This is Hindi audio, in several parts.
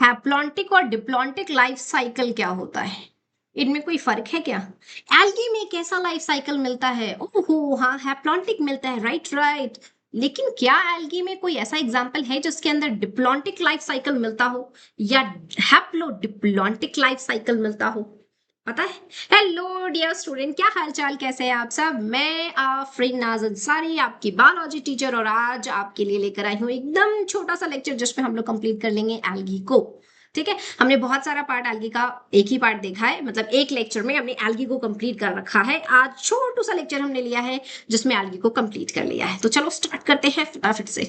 हैप्लॉन्टिक और डिप्लॉन्टिक लाइफ साइकिल क्या होता है? इनमें कोई फ़र्क है क्या? एल्गी में कैसा लाइफ साइकिल मिलता है? ओहो! हाँ, हैप्लॉन्टिक मिलता है, राइट, राइट। लेकिन क्या एल्गी में कोई ऐसा एग्ज़ाम्पल है जिसके अंदर डिप्लॉन्टिक लाइफ साइकिल मिलता हो या हैप्लोडिप्लॉन्टिक लाइफ साइकिल मिलता हो? पता है? हेलो डियर स्टूडेंट, क्या हाल-चाल, कैसे हैं आप सब? मैं आफ़रीन नाज़ अंसारी, आपकी बायोलॉजी टीचर, और आज आपके लिए लेकर आई हूँ एकदम छोटा-सा लेक्चर जिसमें हम लोग कंप्लीट कर लेंगे एल्गी को। ठीक है? हमने बहुत सारा पार्ट एल्गी का एक ही पार्ट देखा है, मतलब एक लेक्चर में हमने एल्गी को कंप्लीट कर रखा है। आज छोटू-सा लेक्चर हमने लिया है जिसमें एल्गी को कंप्लीट कर लिया है। तो चलो स्टार्ट करते हैं फटाफट से।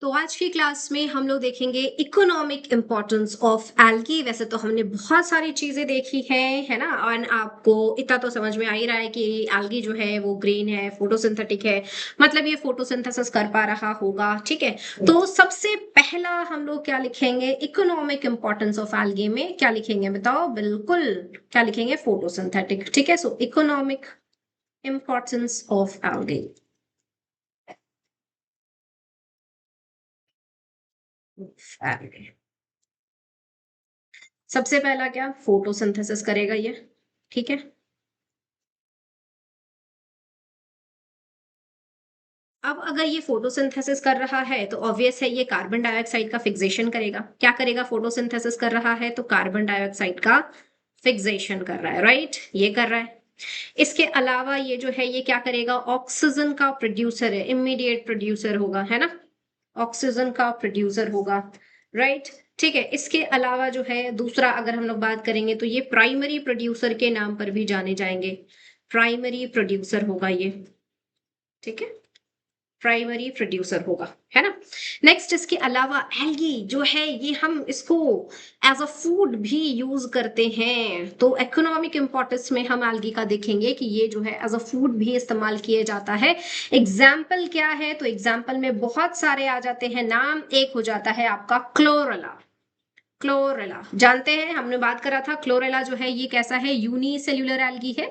तो आज की क्लास में हम लोग देखेंगे इकोनॉमिक इम्पोर्टेंस ऑफ एल्गी। वैसे तो हमने बहुत सारी चीजें देखी हैं, है ना, और आपको इतना तो समझ में आ ही रहा है कि एल्गी जो है वो ग्रीन है, फोटोसिंथेटिक है, मतलब ये फोटोसिंथेसिस कर पा रहा होगा। ठीक है, तो सबसे पहला हम लोग क्या लिखेंगे इकोनॉमिक इम्पोर्टेंस ऑफ एल्गी में? क्या लिखेंगे बताओ? बिल्कुल, क्या लिखेंगे? फोटोसिंथेटिक। ठीक है, सो इकोनॉमिक इम्पोर्टेंस ऑफ एल्गी। सबसे पहला क्या? फोटोसिंथेसिस करेगा ये। ठीक है, अब अगर ये फोटोसिंथेसिस कर रहा है तो ऑब्वियस है ये कार्बन डाइऑक्साइड का फिक्सेशन करेगा। क्या करेगा? फोटोसिंथेसिस कर रहा है तो कार्बन डाइऑक्साइड का फिक्सेशन कर रहा है, राइट, ये कर रहा है। इसके अलावा ये जो है ये क्या करेगा? ऑक्सीजन का प्रोड्यूसर है, इमीडिएट प्रोड्यूसर होगा, है ना, ऑक्सीजन का प्रोड्यूसर होगा, राइट। ठीक है, इसके अलावा जो है दूसरा अगर हम लोग बात करेंगे तो ये प्राइमरी प्रोड्यूसर के नाम पर भी जाने जाएंगे। प्राइमरी प्रोड्यूसर होगा ये। ठीक है, प्राइमरी प्रोड्यूसर होगा, है ना। नेक्स्ट इसके अलावा एल्गी जो है ये हम इसको एज अ फूड भी यूज करते हैं, तो इकोनॉमिक इंपॉर्टेंस में हम एल्गी का देखेंगे कि ये जो है एज अ फूड भी इस्तेमाल किया जाता है। एग्जाम्पल क्या है? तो एग्जाम्पल में बहुत सारे आ जाते हैं नाम। एक हो जाता है आपका क्लोरेला। क्लोरेला जानते हैं, हमने बात करा था। क्लोरेला जो है ये कैसा है? यूनिसेल्युलर एल्गी है।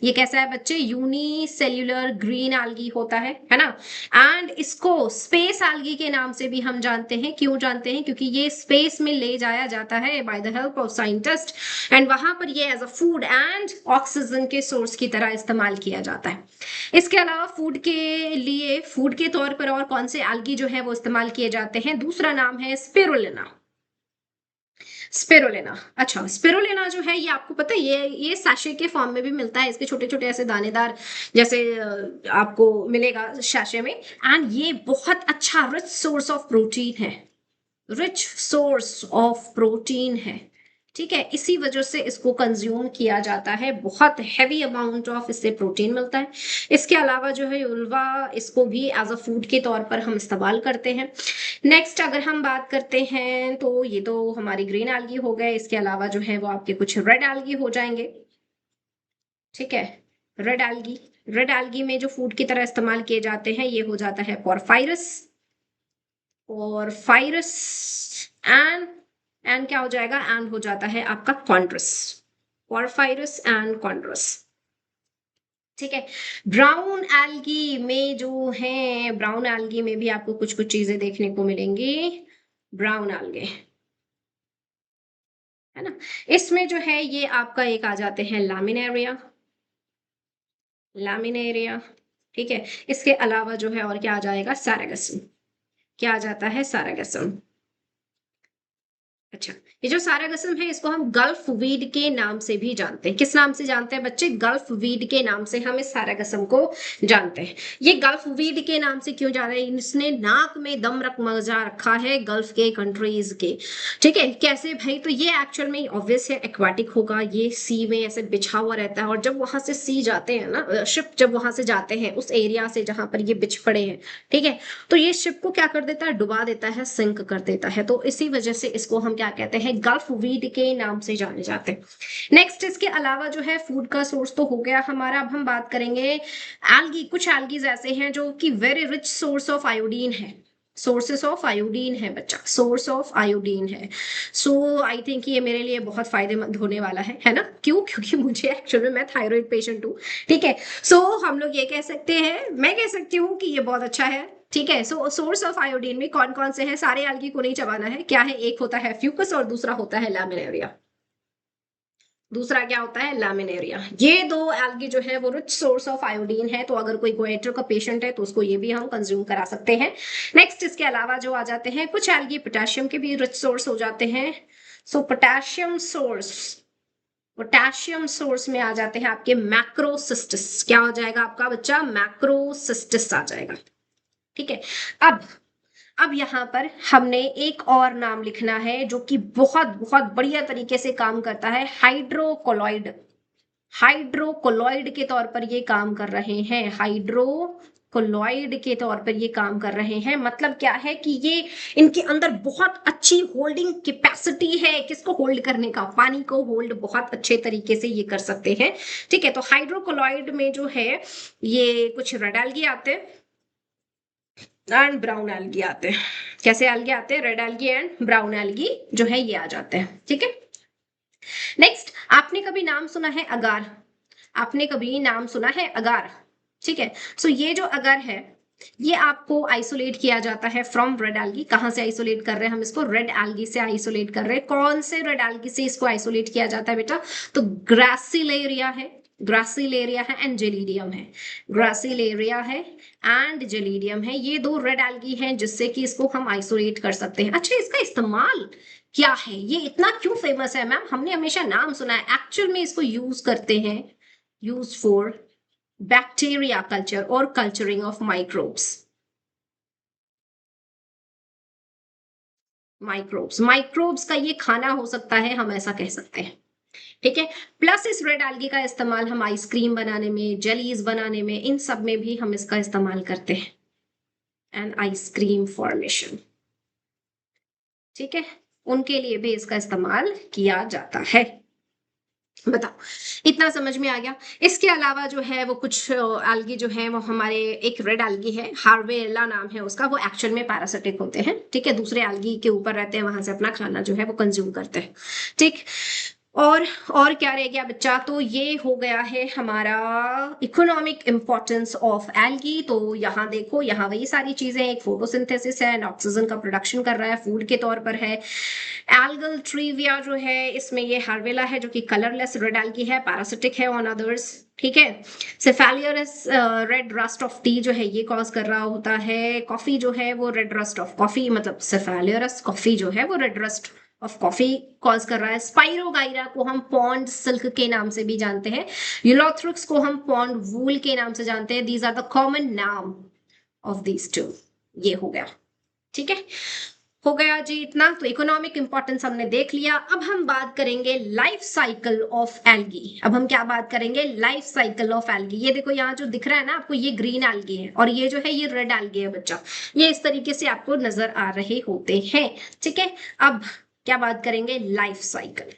ये कैसा है बच्चे? यूनिसेल्युलर ग्रीन एल्गी होता है ना। एंड इसको स्पेस एल्गी के नाम से भी हम जानते हैं। क्यों जानते हैं? क्योंकि ये स्पेस में ले जाया जाता है by the help of scientist, and वहां पर ये as a food and oxygen के सोर्स की तरह इस्तेमाल किया जाता है। इसके अलावा फूड के लिए, फूड के तौर पर और कौन से एल्गी जो है वो इस्तेमाल किए जाते हैं? दूसरा नाम है स्पिरुलिना। स्पिरुलिना। अच्छा, स्पिरुलिना जो है ये आपको पता है ये सैशे के फॉर्म में भी मिलता है। इसके छोटे छोटे ऐसे दानेदार जैसे आपको मिलेगा सैशे में। एंड ये बहुत अच्छा रिच सोर्स ऑफ प्रोटीन है। रिच सोर्स ऑफ प्रोटीन है। ठीक है, इसी वजह से इसको कंज्यूम किया जाता है। बहुत हैवी अमाउंट ऑफ इससे प्रोटीन मिलता है। इसके अलावा जो है उल्वा, इसको भी एज अ फूड के तौर पर हम इस्तेमाल करते हैं। नेक्स्ट अगर हम बात करते हैं तो ये तो हमारी ग्रीन एल्गी हो गए। इसके अलावा जो है वो आपके कुछ रेड एल्गी हो जाएंगे। ठीक है, रेड एल्गी। रेड एल्गी में जो फूड की तरह इस्तेमाल किए जाते हैं ये हो जाता है पोरफायरस। और फाइरस एंड क्या हो जाएगा? एंड हो जाता है आपका कॉन्ड्रस। पोरफायरस एंड कॉन्ड्रस। ठीक है, ब्राउन एल्गी में जो है, ब्राउन एल्गी में भी आपको कुछ कुछ चीजें देखने को मिलेंगी। ब्राउन एल्गे, है ना। इसमें जो है ये आपका एक आ जाते हैं लैमिनेरिया। लैमिनेरिया। ठीक है, इसके अलावा जो है और क्या आ जाएगा? सैरागसम। क्या आ जाता है? सैरागसम। अच्छा, ये जो सारागसम है इसको हम गल्फ वीड के नाम से भी जानते हैं। किस नाम से जानते हैं बच्चे? गल्फ वीड के नाम से हम इस सारागसम को जानते हैं। ये गल्फ वीड के नाम से क्यों जाना है? इसने नाक में दम रख मजा रखा है गल्फ के कंट्रीज के। ठीक है, कैसे भाई? तो ये एक्चुअल में ऑब्वियस है एक्वाटिक होगा। ये सी में ऐसे बिछा हुआ रहता है, और जब वहां से सी जाते हैं ना, शिप जब वहां से जाते हैं उस एरिया से जहां पर ये बिछ पड़े हैं, ठीक है, तो ये शिप को क्या कर देता है? डुबा देता है, सिंक कर देता है। तो इसी वजह से इसको हम क्या कहते हैं? गल्फ वीड के नाम से जाने जाते हैं। नेक्स्ट इसके अलावा जो है फूड का सोर्स तो हो गया हमारा। अब हम बात करेंगे एल्गी। कुछ एल्गीज ऐसे हैं जो कि very rich source of iodine है। सोर्सेस ऑफ आयोडीन है बच्चा, सोर्स ऑफ आयोडीन है। सो आई थिंक ये मेरे लिए बहुत फायदेमंद होने वाला है ना। क्यों? क्योंकि मुझे एक्चुअल में मैं थायराइड पेशेंट हूँ। ठीक है, सो हम लोग ये कह सकते हैं, मैं कह सकती हूँ कि ये बहुत अच्छा है। ठीक है। सो सोर्स ऑफ आयोडीन में कौन कौन से हैं, सारे एल्गी को नहीं चबाना है, क्या है, एक होता है फ्यूकस और दूसरा होता है लैमिनेरिया। दूसरा क्या होता है, लैमिनेरिया। ये दो एल्गी जो है वो रिच सोर्स ऑफ आयोडीन है, तो अगर कोई गोएटर का पेशेंट है तो उसको ये भी हम कंज्यूम करा सकते हैं। नेक्स्ट इसके अलावा जो आ जाते हैं कुछ एल्गी पोटेशियम के भी रिच सोर्स हो जाते हैं। सो पोटेशियम सोर्स में आ जाते हैं आपके मैक्रोसिस्टिस। क्या हो जाएगा आपका बच्चा, मैक्रोसिस्टिस आ जाएगा। ठीक है। अब यहां पर हमने एक और नाम लिखना है जो कि बहुत बहुत बढ़िया तरीके से काम करता है, हाइड्रोकोलॉइड। हाइड्रोकोलॉइड के तौर पर ये काम कर रहे हैं, हाइड्रोकोलॉइड के तौर पर ये काम कर रहे हैं। मतलब क्या है कि ये इनके अंदर बहुत अच्छी होल्डिंग कैपेसिटी है, किसको होल्ड करने का, पानी को होल्ड बहुत अच्छे तरीके से ये कर सकते हैं। ठीक है। तो हाइड्रोकोलॉइड में जो है ये कुछ रेड एल्गी आते हैं एंड ब्राउन एल्गी आते हैं। कैसे एल्गी आते हैं, red algae and brown algae जो है ये आ जाते हैं। ठीक है। नेक्स्ट, आपने कभी नाम सुना है अगार, आपने कभी नाम सुना है अगार। ठीक है। सो ये जो अगार है ये आपको आइसोलेट किया जाता है फ्रॉम रेड एल्गी। कहां से आइसोलेट कर रहे हैं हम इसको, रेड एल्गी से आइसोलेट कर रहे हैं। कौन से रेड एल्गी से इसको आइसोलेट किया जाता है बेटा, तो ग्रासिलेरिया है, ग्रासिलेरिया है एंड जेलीडियम है, ग्रासिलेरिया है एंड जेलीडियम है। ये दो रेड एल्गी हैं जिससे कि इसको हम आइसोलेट कर सकते हैं। अच्छा, इसका इस्तेमाल क्या है, ये इतना क्यों फेमस है मैम, हमने हमेशा नाम सुना है, एक्चुअल में इसको यूज करते हैं, यूज फॉर बैक्टीरिया कल्चर और कल्चरिंग ऑफ माइक्रोब्स। माइक्रोब्स का ये खाना हो सकता है, हम ऐसा कह सकते हैं। ठीक है। प्लस इस रेड एल्गी का इस्तेमाल हम आइसक्रीम बनाने में, जेलीज बनाने में, इन सब में भी हम इसका इस्तेमाल करते हैं, एंड आइसक्रीम फॉर्मेशन। ठीक है। उनके लिए भी इसका इस्तेमाल किया जाता है। बताओ, इतना समझ में आ गया। इसके अलावा जो है वो कुछ एल्गी जो है वो हमारे, एक रेड एल्गी है, हार्वेला नाम है उसका, वो एक्चुअल में पैरासिटिक होते हैं। ठीक है। दूसरे एल्गी के ऊपर रहते हैं, वहां से अपना खाना जो है वो कंज्यूम करते हैं। ठीक। और क्या रह गया बच्चा, तो ये हो गया है हमारा इकोनॉमिक इंपॉर्टेंस ऑफ एल्गी। तो यहाँ देखो, यहाँ वही सारी चीजें, एक फोटोसिंथेसिस है, ऑक्सीजन का प्रोडक्शन कर रहा है, फूड के तौर पर है। एल्गल ट्रीविया जो है इसमें ये हार्वेला है जो कि कलरलेस रेड एल्गी है, पैरासिटिक है ऑन अदर्स। ठीक है। सेफेलियरस रेड रस्ट ऑफ टी जो है ये कॉज कर रहा होता है। कॉफी जो है वो रेड रस्ट ऑफ कॉफी, मतलब सेफेलियरस कॉफी जो है वो red rust of coffee cause कर रहा है। स्पाइरोगाइरा को हम पॉन्ड सिल्क के नाम से भी जानते हैं, यूलोथ्रिक्स को हम पॉन्ड वूल के नाम से जानते हैं। दीज आर द कॉमन नाम ऑफ दीज टू। ये हो गया। ठीक है, हो गया जी इतना। तो इकोनॉमिक इंपॉर्टेंस हमने देख लिया। अब हम बात करेंगे लाइफ साइकिल ऑफ एल्गी। अब हम क्या बात करेंगे, लाइफ साइकिल ऑफ एल्गी। ये देखो यहाँ जो दिख रहा है ना आपको, ये ग्रीन एल्गी है और ये जो है ये रेड एल्गी है बच्चा। ये इस तरीके से आपको नजर आ रहे होते हैं। ठीक है। अब क्या बात करेंगे, life cycle,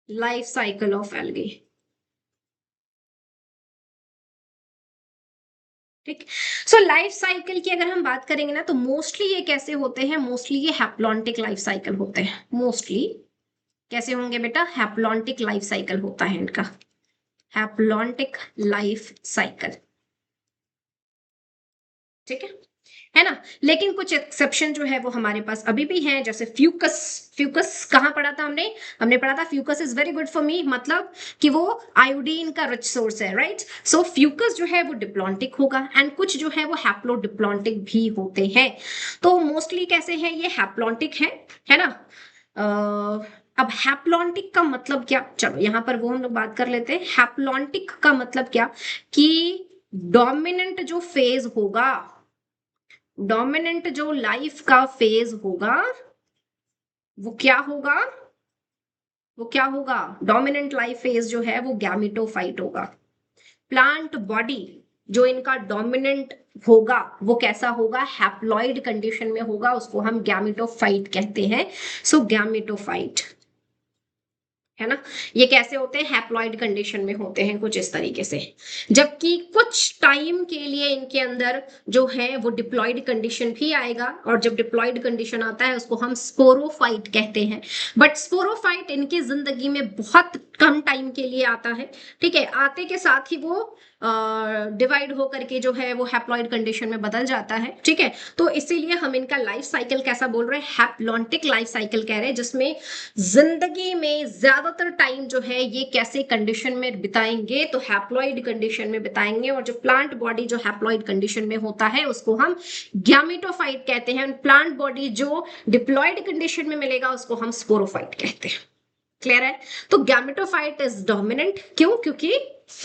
life cycle of algae. ठीक। सो लाइफ साइकिल की अगर हम बात करेंगे ना, तो मोस्टली ये कैसे होते हैं, मोस्टली ये हैप्लॉन्टिक लाइफ साइकिल होते हैं। मोस्टली कैसे होंगे बेटा, हैप्लॉन्टिक लाइफ साइकिल होता है इनका, हैप्लॉन्टिक लाइफ साइकिल। ठीक है ना। लेकिन कुछ एक्सेप्शन जो है वो हमारे पास अभी भी हैं, जैसे फ्यूकस। फ्यूकस कहाँ पढ़ा था हमने, हमने पढ़ा था Fucus is very good for me, मतलब कि वो आयोडीन का रिच सोर्स है, राइट। सो फ्यूकस जो है वो डिप्लॉन्टिक होगा, एंड कुछ जो है वो हैप्लोडिप्लॉन्टिक भी होते हैं। तो मोस्टली कैसे हैं ये, हैप्लॉन्टिक है ना। अब हैप्लॉन्टिक का मतलब क्या, चलो यहां पर वो हम लोग बात कर लेते हैं। हैप्लॉन्टिक का मतलब क्या, कि डोमिनेंट जो फेज होगा, डोमिनेंट जो लाइफ का फेज होगा वो क्या होगा, वो क्या होगा, डोमिनेंट लाइफ फेज जो है वो गैमेटोफाइट होगा। प्लांट बॉडी जो इनका डोमिनेंट होगा वो कैसा होगा, हैप्लॉइड कंडीशन में होगा, उसको हम गैमेटोफाइट कहते हैं। सो गैमेटोफाइट है ना। ये कैसे होते हैं, हैप्लॉइड कंडीशन में होते हैं कुछ इस तरीके से। जबकि कुछ टाइम के लिए इनके अंदर जो है वो डिप्लॉइड कंडीशन भी आएगा, और जब डिप्लॉइड कंडीशन आता है उसको हम स्पोरोफाइट कहते हैं। बट स्पोरोफाइट इनकी जिंदगी में बहुत कम टाइम के लिए आता है। ठीक है। आते के साथ ही वो डिवाइड होकर के जो है वो हैप्लॉइड कंडीशन में बदल जाता है, ठीक है। तो इसीलिए हम इनका लाइफ साइकिल कैसा बोल रहे हैं, हैप्लॉन्टिक लाइफ साइकिल कह रहे हैं, जिसमें जिंदगी में ज्यादातर टाइम जो है ये कैसे कंडीशन में बिताएंगे, तो हैप्लॉइड कंडीशन में बिताएंगे। और जो प्लांट बॉडी जो हैप्लॉइड कंडीशन में होता है उसको हम गैमेटोफाइट कहते हैं। प्लांट बॉडी जो डिप्लॉइड कंडीशन में मिलेगा उसको हम स्पोरोफाइट कहते हैं। क्लियर है। तो गैमेटोफाइट इज डोमिनेंट, क्यों? क्योंकि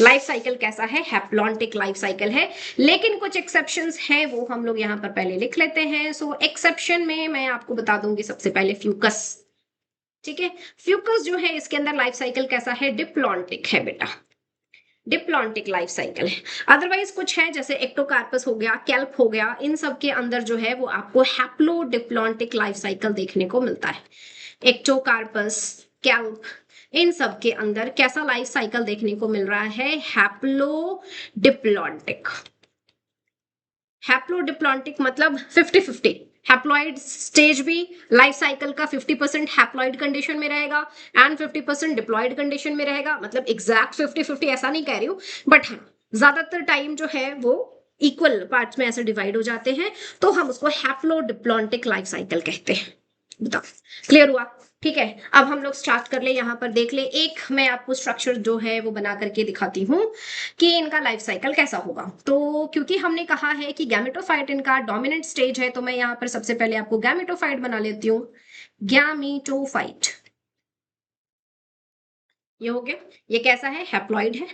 लाइफ साइकिल कैसा है, हैप्लॉन्टिक लाइफ साइकिल है। लेकिन कुछ एक्सेप्शंस हैं, वो हम लोग यहाँ पर पहले लिख लेते हैं। सो एक्सेप्शन में मैं आपको बता दूंगी सबसे पहले फ्यूकस, ठीक है। फ्यूकस जो है इसके अंदर लाइफ साइकिल कैसा है, डिप्लॉन्टिक है बेटा, डिप्लॉन्टिक लाइफ साइकिल है। अदरवाइज कुछ है जैसे एक्टोकार्पस हो गया, कैल्प हो गया, इन सब के अंदर जो है वो आपको हैप्लो डिप्लॉन्टिक लाइफ साइकिल देखने को मिलता है। एक्टोकार्पस, कैल्प, इन सब के अंदर कैसा लाइफ साइकिल देखने को मिल रहा है, हैप्लो डिप्लॉन्टिक। हैप्लो डिप्लॉन्टिक मतलब 50-50, हैप्लॉइड स्टेज भी लाइफ साइकिल का 50% हैप्लॉइड कंडीशन में रहेगा एंड 50% डिप्लॉइड कंडीशन में रहेगा। मतलब एग्जैक्ट 50-50 ऐसा नहीं कह रही हूं, बट हाँ ज्यादातर टाइम जो है वो इक्वल पार्ट्स में ऐसे डिवाइड हो जाते हैं, तो हम उसको हैप्लो डिप्लॉन्टिक लाइफ साइकिल कहते हैं। बताओ क्लियर हुआ? ठीक है, अब हम लोग स्टार्ट कर ले, यहाँ पर देख ले। एक मैं आपको स्ट्रक्चर जो है वो बना करके दिखाती हूँ कि इनका लाइफ साइकिल कैसा होगा। तो क्योंकि हमने कहा है कि गैमेटोफाइट इनका डोमिनेंट स्टेज है, तो मैं यहाँ पर सबसे पहले आपको गैमेटोफाइट बना लेती हूँ। गैमेटोफाइट ये हो गया। ये कैसा है, हैप्लॉइड है।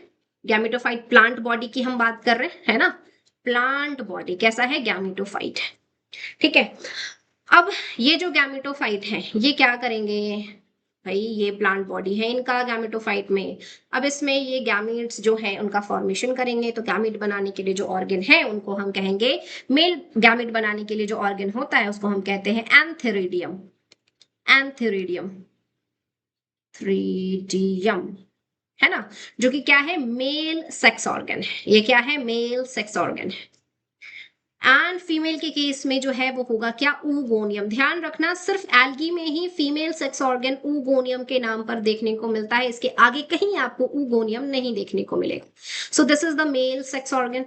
गैमेटोफाइट प्लांट बॉडी की हम बात कर रहे हैं, है ना। प्लांट बॉडी कैसा है, गैमेटोफाइट है, ठीक है। अब ये जो गैमेटोफाइट है ये क्या करेंगे भाई, ये प्लांट बॉडी है इनका गैमेटोफाइट में। अब इसमें ये गैमीट्स जो है उनका फॉर्मेशन करेंगे। तो गैमीट बनाने के लिए जो ऑर्गन है उनको हम कहेंगे, मेल गैमीट बनाने के लिए जो ऑर्गन होता है उसको हम कहते हैं एंथेरिडियम। एंथेरिडियम, थ्रीडियम, है ना, जो कि क्या है, मेल सेक्स ऑर्गन है। ये क्या है, मेल सेक्स ऑर्गन है। एंड फीमेल के केस में जो है वो होगा क्या, ऊगोनियम। ध्यान रखना सिर्फ एल्गी में ही फीमेल सेक्स ऑर्गन ऊगोनियम के नाम पर देखने को मिलता है, इसके आगे कहीं आपको ऊगोनियम नहीं देखने को मिलेगा। So this is the male sex organ,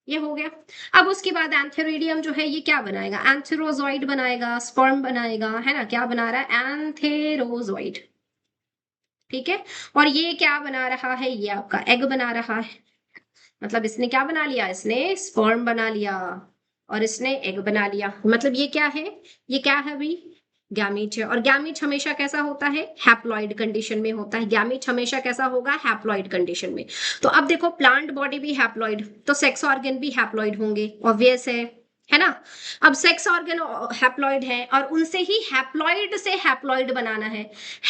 ये हो गया। अब उसके बाद एंथेरिडियम जो है ये क्या बनाएगा, एंथेरोजॉइड बनाएगा, स्पर्म बनाएगा, है ना। क्या बना रहा है, एंथेरोजॉइड, ठीक है। और ये क्या बना रहा है, ये आपका एग बना रहा है। मतलब इसने क्या बना लिया, इसने स्पर्म बना लिया और इसने एग बना लिया। मतलब ये क्या है, ये क्या है अभी, गैमीट है। और गैमीट हमेशा कैसा होता है, हैप्लॉइड कंडीशन में होता है। गैमीट हमेशा कैसा होगा, हैप्लॉइड कंडीशन में। तो अब देखो प्लांट बॉडी भी हैप्लॉइड, तो सेक्स ऑर्गन भी हैप्लॉइड होंगे, ऑब्वियस है ना। अब सेक्स ऑर्गन हैप्लॉइड है और उनसे ही हैप्लॉइड से हैप्लॉइड बनाना है,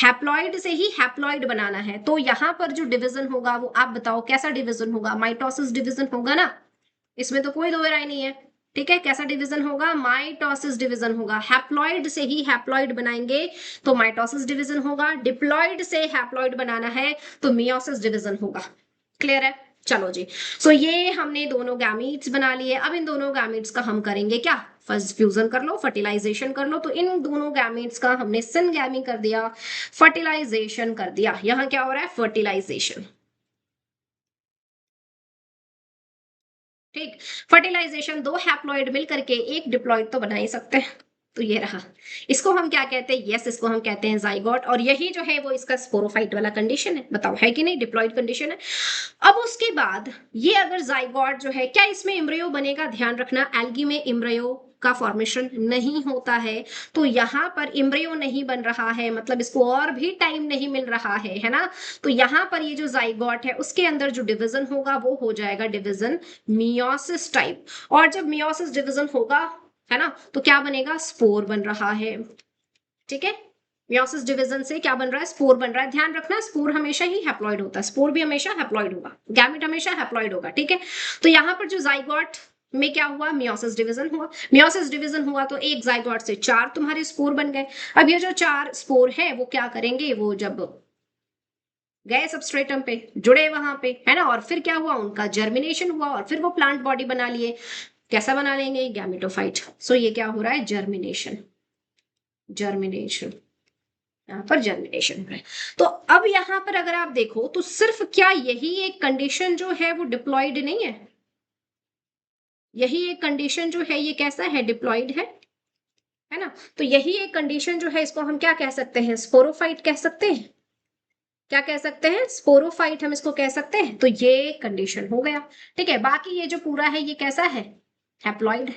हैप्लॉइड से ही हैप्लॉइड बनाना है। तो यहां पर जो डिवीजन होगा वो आप बताओ कैसा डिवीजन होगा, माइटोसिस डिवीजन होगा ना, इसमें तो कोई दो राय नहीं है, ठीक है। कैसा डिवीजन होगा, माइटोसिस डिवीजन होगा। हैप्लॉइड से ही हैप्लॉइड बनाएंगे तो माइटोसिस डिवीजन होगा, डिप्लॉइड से हैप्लॉइड बनाना है तो मियोसिस डिवीजन होगा। क्लियर है, चलो जी। सो ये हमने दोनों गैमीट्स बना लिए। अब इन दोनों गैमीट्स का हम करेंगे क्या, फर्स्ट फ्यूजन कर लो, फर्टिलाइजेशन कर लो। तो इन दोनों गैमीट्स का हमने सिनगैमी कर दिया, फर्टिलाइजेशन कर दिया। यहां क्या हो रहा है, फर्टिलाइजेशन, ठीक। फर्टिलाइजेशन, दो हैप्लॉइड मिलकर के एक डिप्लॉइड तो बना ही सकते हैं। तो ये रहा, इसको हम क्या कहते हैं, यस इसको हम कहते हैं जाइगोट। और यही जो है वो इसका स्पोरोफाइट वाला कंडीशन है, बताओ है कि नहीं, डिप्लॉइड कंडीशन है। अब उसके बाद ये अगर जाइगोट जो है, क्या इसमें एम्ब्रियो बनेगा, ध्यान रखना एल्गी में एम्ब्रियो का फॉर्मेशन नहीं होता है। तो यहाँ पर एम्ब्रियो नहीं बन रहा है, मतलब इसको और भी टाइम नहीं मिल रहा है ना। तो यहाँ पर ये जो जाइगोट है उसके अंदर जो डिवीजन होगा वो हो जाएगा डिवीजन मियोसिस टाइप। और जब मियोसिस डिवीजन होगा, है ना, तो क्या बनेगा, स्पोर बन रहा है, ठीक है। मियोसिस डिवीजन से क्या बन रहा है, स्पोर बन रहा है। ध्यान रखना स्पोर हमेशा ही हैप्लॉइड होता है, स्पोर भी हमेशा हैप्लॉइड होगा, गैमेट हमेशा हैप्लॉइड होगा, ठीक है। तो यहाँ पर जो जाइगोट में क्या हुआ, मियोसिस डिवीजन हुआ। मियोसिस डिवीजन हुआ तो एक जाइगोट से 4 तुम्हारे स्पोर बन गए। अब ये जो 4 स्पोर है वो क्या करेंगे, वो जब गए सबस्ट्रेटम पे जुड़े वहां पे, है ना, और फिर क्या हुआ, उनका जर्मिनेशन हुआ और फिर वो प्लांट बॉडी बना लिए। कैसा बना लेंगे, गैमेटोफाइट। सो ये क्या हो रहा है, जर्मिनेशन, जर्मिनेशन, यहाँ पर जनरेशन है। तो अब यहाँ पर अगर आप देखो तो सिर्फ क्या यही एक कंडीशन जो है वो डिप्लॉयड नहीं है, यही एक कंडीशन जो है ये कैसा है, डिप्लॉयड है ना। तो यही एक कंडीशन जो है इसको हम क्या कह सकते हैं, स्पोरोफाइट कह सकते हैं। क्या कह सकते हैं, स्पोरोफाइट हम इसको कह सकते हैं। तो ये कंडीशन हो गया, ठीक है। बाकी ये जो पूरा है ये कैसा है, हैप्लॉइड है।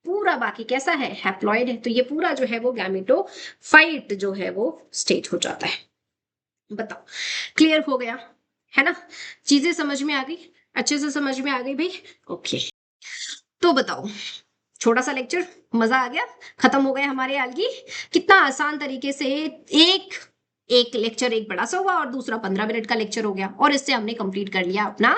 पूरा बाकी कैसा है, हैप्लॉइड है। तो ये पूरा जो है वो गैमेटोफाइट जो है वो स्टेज हो जाता है। बताओ, क्लियर हो गया है ना, चीजें समझ में आ गई, अच्छे से समझ में आ गई भाई। ओके, तो बताओ, छोटा सा लेक्चर, मजा आ गया, खत्म हो गए हमारे एल्गी। कितना आसान तरीके से एक एक लेक्चर एक बड़ा सा हुआ और दूसरा 15 मिनट का लेक्चर हो गया, और इससे हमने कंप्लीट कर लिया अपना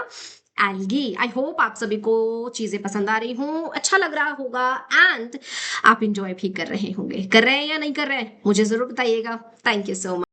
एल्गी। आई होप आप सभी को चीजें पसंद आ रही हों, अच्छा लग रहा होगा, एंड आप इंजॉय भी कर रहे होंगे। कर रहे हैं या नहीं कर रहे हैं मुझे जरूर बताइएगा। Thank you so much.